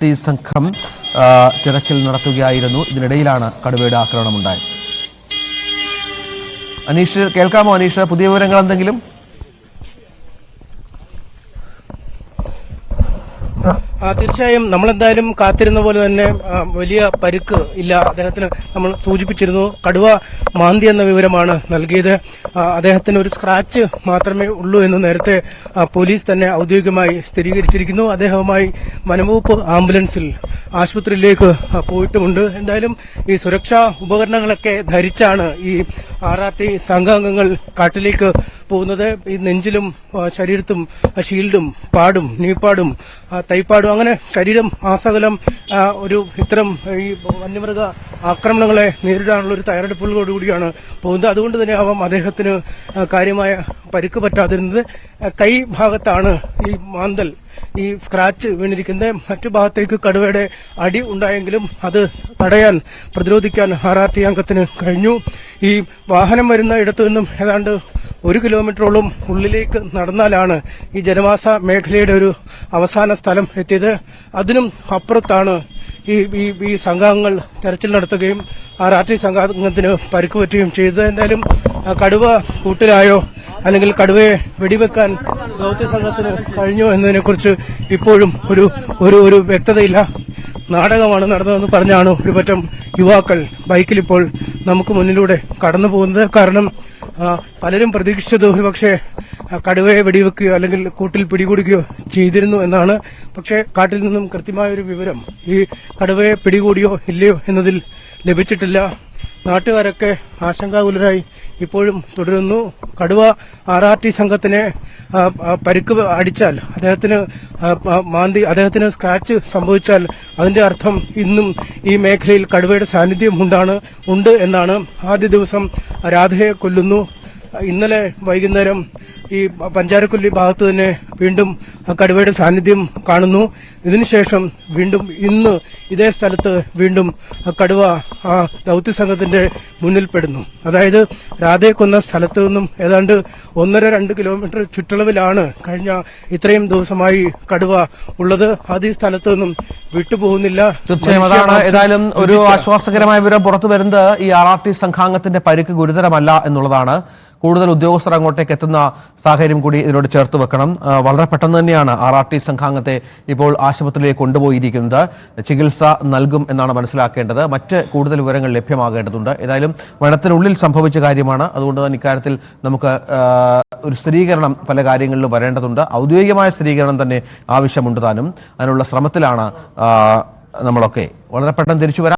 സംഘം തിരച്ചിൽ നടത്തുകയായിരുന്നു. ഇതിനിടയിലാണ് കടുവയുടെ ആക്രമണമുണ്ടായത്. അനീഷ് കേൾക്കാമോ? അനീഷ്, പുതിയ വിവരങ്ങൾ എന്തെങ്കിലും? തീർച്ചയായും നമ്മളെന്തായാലും കാത്തിരുന്ന പോലെ തന്നെ വലിയ പരിക്ക് ഇല്ല അദ്ദേഹത്തിന്. നമ്മൾ സൂചിപ്പിച്ചിരുന്നു കടുവ മാന്തി എന്ന വിവരമാണ് നൽകിയത്. അദ്ദേഹത്തിന് ഒരു സ്ക്രാച്ച് മാത്രമേ ഉള്ളൂ എന്ന് നേരത്തെ പോലീസ് തന്നെ ഔദ്യോഗികമായി സ്ഥിരീകരിച്ചിരിക്കുന്നു. അദ്ദേഹവുമായി വനംവകുപ്പ് ആംബുലൻസിൽ ആശുപത്രിയിലേക്ക് പോയിട്ടുമുണ്ട്. എന്തായാലും ഈ സുരക്ഷാ ഉപകരണങ്ങളൊക്കെ ധരിച്ചാണ് ഈ RRT സംഘാംഗങ്ങൾ കാട്ടിലേക്ക് പോകുന്നത്. ഈ നെഞ്ചിലും ശരീരത്തും ഷീൽഡും പാടും നീപ്പാടും തൈപ്പാടും അങ്ങനെ ശരീരം ആസകലം ഒരു ഇത്തരം ഈ വന്യമൃഗ ആക്രമണങ്ങളെ നേരിടാനുള്ള ഒരു തയ്യാറെടുപ്പുകളോടുകൂടിയാണ് പോകുന്നത്. അതുകൊണ്ട് തന്നെ ആവാം അദ്ദേഹത്തിന് കാര്യമായ പരിക്ക് പറ്റാതിരുന്നത്. കൈ ഭാഗത്താണ് ഈ മാന്തൽ, ഈ സ്ക്രാച്ച് വീണിരിക്കുന്നത്. മറ്റു ഭാഗത്തേക്ക് കടുവയുടെ അടി ഉണ്ടായെങ്കിലും അത് തടയാൻ, പ്രതിരോധിക്കാൻ RRT അംഗത്തിന് കഴിഞ്ഞു. ഈ വാഹനം വരുന്ന ഇടത്തു നിന്നും ഏതാണ്ട് 1 കിലോമീറ്ററോളം ഉള്ളിലേക്ക് നടന്നാലാണ് ഈ ജനവാസ മേഖലയുടെ ഒരു അവസാന സ്ഥലം എത്തിയത്. അതിനും അപ്പുറത്താണ് ഈ സംഘാംഗങ്ങൾ തെരച്ചിൽ നടത്തുകയും RRT സംഘാംഗത്തിന് പരിക്ക് പറ്റുകയും ചെയ്തത്. എന്തായാലും കടുവ കൂട്ടിലായോ അല്ലെങ്കിൽ കടുവയെ വെടിവെക്കാൻ ദൗത്യ സംഘത്തിന് കഴിഞ്ഞോ എന്നതിനെക്കുറിച്ച് ഇപ്പോഴും ഒരു വ്യക്തതയില്ല. നാടകമാണ് നടന്നതെന്ന് പറഞ്ഞാണ് ഒരു പറ്റം യുവാക്കൾ ബൈക്കിൽ ഇപ്പോൾ നമുക്ക് മുന്നിലൂടെ കടന്നു പോകുന്നത്. കാരണം പലരും പ്രതീക്ഷിച്ചത് ഒരുപക്ഷെ കടുവയെ വെടിവെക്കുകയോ അല്ലെങ്കിൽ കൂട്ടിൽ പിടികൂടുകയോ ചെയ്തിരുന്നു എന്നാണ്. പക്ഷേ കാട്ടിൽ നിന്നും കൃത്യമായൊരു വിവരം ഈ കടുവയെ പിടികൂടിയോ ഇല്ലയോ എന്നതിൽ ലഭിച്ചിട്ടില്ല. നാട്ടുകാരൊക്കെ ആശങ്കാകുലരായി ഇപ്പോഴും തുടരുന്നു. കടുവ RRT സംഘത്തിനെ പരിക്ക് അടിച്ചാൽ, അദ്ദേഹത്തിന് സ്ക്രാച്ച് സംഭവിച്ചാൽ അതിന്റെ അർത്ഥം ഇന്നും ഈ മേഖലയിൽ കടുവയുടെ സാന്നിധ്യം ഉണ്ട് എന്നാണ്. ആദ്യ ദിവസം രാധയെ കൊല്ലുന്നു. ഇന്നലെ വൈകുന്നേരം ഈ പഞ്ചാരക്കൊല്ലി ഭാഗത്ത് തന്നെ വീണ്ടും കടുവയുടെ സാന്നിധ്യം കാണുന്നു. ഇതിനുശേഷം വീണ്ടും ഇന്ന് ഇതേ സ്ഥലത്ത് വീണ്ടും കടുവ ദൗത്യ സംഘത്തിന്റെ മുന്നിൽപ്പെടുന്നു. അതായത് രാധയെ കൊന്ന സ്ഥലത്ത് നിന്നും ഏതാണ്ട് 1.5-2 കിലോമീറ്റർ ചുറ്റളവിലാണ് കഴിഞ്ഞ ഇത്രയും ദിവസമായി കടുവ ഉള്ളത്. അത് ഈ സ്ഥലത്ത് നിന്നും വിട്ടുപോകുന്നില്ല. തീർച്ചയായും അതാണ് ഏതായാലും ഒരു ആശ്വാസകരമായ വിവരം പുറത്തു വരുന്നത്. ഈ RRT സംഘാംഗത്തിന്റെ പരിക്ക് ഗുരുതരമല്ല എന്നുള്ളതാണ്. കൂടുതൽ ഉദ്യോഗസ്ഥർ അങ്ങോട്ടേക്ക് എത്തുന്ന സാഹചര്യം കൂടി ഇതിനോട് ചേർത്ത് വെക്കണം. വളരെ പെട്ടെന്ന് തന്നെയാണ് RRT സംഘാംഗത്തെ ഇപ്പോൾ ആശുപത്രിയിലേക്ക് കൊണ്ടുപോയിരിക്കുന്നത്. ചികിത്സ നൽകും എന്നാണ് മനസ്സിലാക്കേണ്ടത്. മറ്റ് കൂടുതൽ വിവരങ്ങൾ ലഭ്യമാകേണ്ടതുണ്ട്. ഏതായാലും വനത്തിനുള്ളിൽ സംഭവിച്ച കാര്യമാണ്. അതുകൊണ്ട് തന്നെ ഇക്കാര്യത്തിൽ നമുക്ക് ഒരു സ്ഥിരീകരണം പല കാര്യങ്ങളിലും വരേണ്ടതുണ്ട്. ഔദ്യോഗികമായ സ്ഥിരീകരണം തന്നെ ആവശ്യമുണ്ട് താനും. അതിനുള്ള ശ്രമത്തിലാണ് നമ്മളൊക്കെ. വളരെ പെട്ടെന്ന് തിരിച്ചു വരാം.